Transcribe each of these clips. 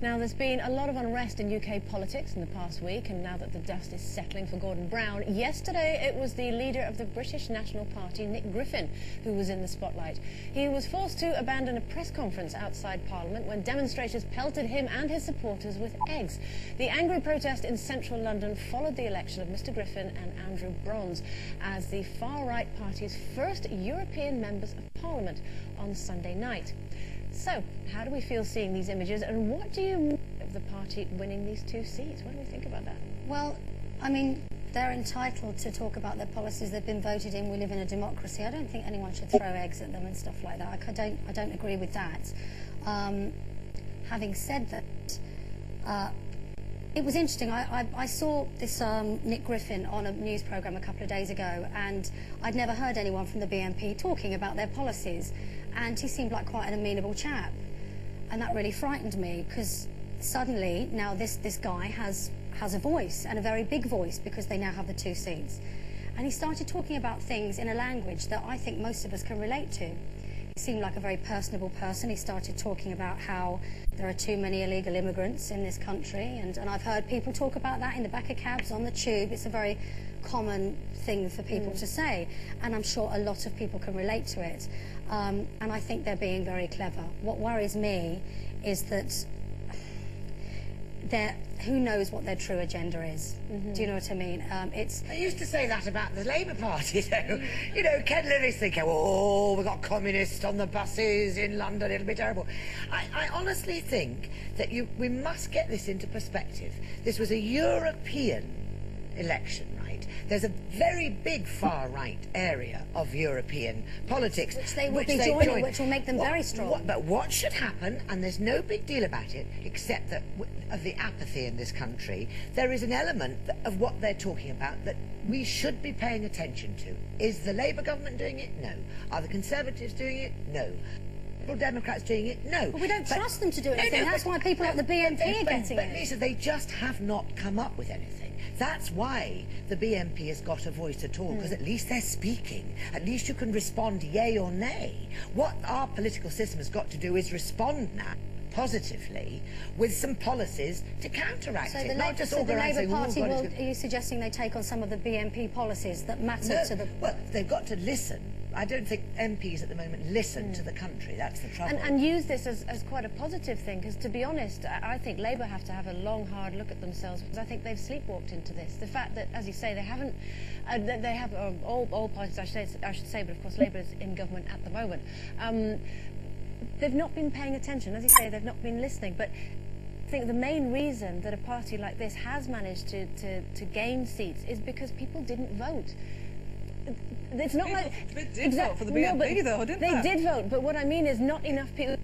Now, there's been a lot of unrest in UK politics in the past week, and now that the dust is settling for Gordon Brown, yesterday it was the leader of the British National Party, Nick Griffin, who was in the spotlight. He was forced to abandon a press conference outside Parliament when demonstrators pelted him and his supporters with eggs. The angry protest in central London followed the election of Mr Griffin and Andrew Bronze as the far-right party's first European members of Parliament on Sunday night. So, how do we feel seeing these images, and what do you make of the party winning these 2 seats? What do we think about that? Well, I mean, they're entitled to talk about their policies. They've been voted in. We live in a democracy. I don't think anyone should throw eggs at them and stuff like that. I don't agree with that. Having said that, it was interesting. I saw this Nick Griffin on a news programme a couple of days ago, and I'd never heard anyone from the BNP talking about their policies, and he seemed like quite an amenable chap, and that really frightened me, because suddenly now this guy has a voice, and a very big voice, because they now have the 2 seats, and he started talking about things in a language that I think most of us can relate to. He seemed like a very personable person. He started talking about how there are too many illegal immigrants in this country, and I've heard people talk about that in the back of cabs, on the tube. It's a very common thing for people to say, and I'm sure a lot of people can relate to it. And I think they're being very clever. What worries me is that who knows what their true agenda is. Do you know what I mean? They used to say that about the Labour Party, though. You know, Ken Lilly's thinking, oh, we've got communists on the buses in London, it'll be terrible. I honestly think that we must get this into perspective. This was a European election, right? There's a very big far-right area of European politics which they will be joining, which will make them very strong. But what should happen, and there's no big deal about it, except that of the apathy in this country, there is an element of what they're talking about that we should be paying attention to. Is the Labour government doing it? No. Are the Conservatives doing it? No. Liberal Democrats doing it? No. But we don't trust them to do anything. That's why people like the BNP are getting it. But Lisa, they just have not come up with anything. That's why the BNP has got a voice at all, because at least they're speaking. At least you can respond yay or nay. What our political system has got to do is respond now positively with some policies to counteract it, not just organise saying, the Labour Party, are you suggesting they take on some of the BNP policies that matter to the... Well, they've got to listen. I don't think MPs at the moment listen to the country. That's the trouble. And use this as quite a positive thing, because to be honest, I think Labour have to have a long, hard look at themselves, because I think they've sleepwalked into this. The fact that, as you say, they haven't... they have all parties, I should say, but of course Labour is in government at the moment. They've not been paying attention. As you say, they've not been listening. But I think the main reason that a party like this has managed to gain seats is because people didn't vote. It's not like they did vote for the BNP, though, didn't they? They did vote, but what I mean is not enough people.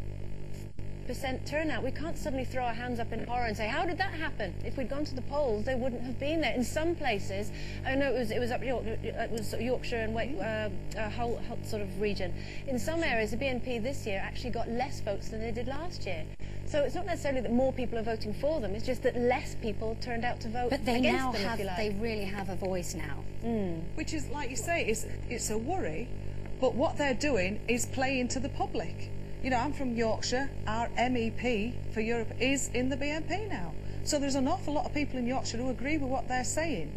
% turnout. We can't suddenly throw our hands up in horror and say, how did that happen? If we'd gone to the polls, they wouldn't have been there. In some places, I know it was up Yorkshire and whole sort of region. In some areas, the BNP this year actually got less votes than they did last year. So it's not necessarily that more people are voting for them. It's just that less people turned out to vote but they against now them. Have, if you like. They really have a voice now. Which is, like you say, it's a worry. But what they're doing is playing to the public. You know, I'm from Yorkshire. Our MEP for Europe is in the BNP now. So there's an awful lot of people in Yorkshire who agree with what they're saying.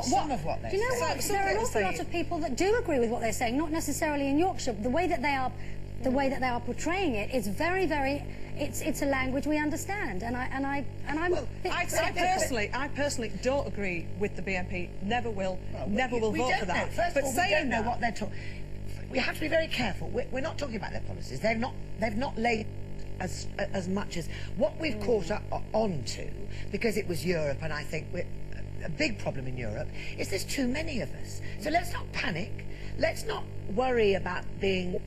Some of what they're saying. Do you know what? There are an awful lot of people that do agree with what they're saying, not necessarily in Yorkshire. The way that they are portraying it is very, very... It's a language we understand, I personally don't agree with the BNP. Never will vote for that. First of all, we don't know what they're talking. We have to be very careful. We're not talking about their policies. They've not laid as much as what we've caught up onto, because it was Europe, and I think a big problem in Europe is there's too many of us. So let's not panic. Let's not worry about being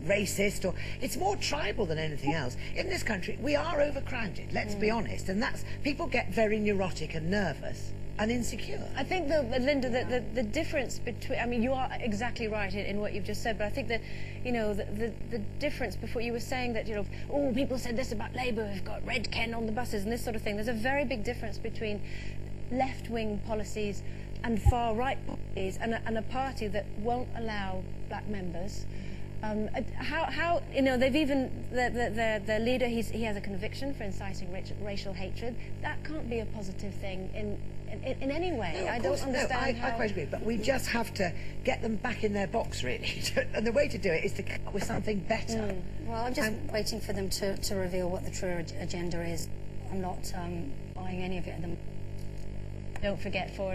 racist, or it's more tribal than anything else. In this country, we are overcrowded, let's be honest, and that's, people get very neurotic and nervous and insecure. I think, though, Lynda, the difference between... I mean, you are exactly right in what you've just said, but I think that, you know, the difference before... You were saying that, you know, oh, people said this about Labour, we've got Red Ken on the buses and this sort of thing. There's a very big difference between left-wing policies and far-right policies, and a party that won't allow black members, How you know they've even the leader he has a conviction for inciting racial hatred. That can't be a positive thing in any way. No, I don't understand how. I quite agree, but we just have to get them back in their box, really. And the way to do it is to come up with something better. Well, I'm just waiting for them to reveal what the true agenda is. I'm not buying any of it at the moment. Don't forget for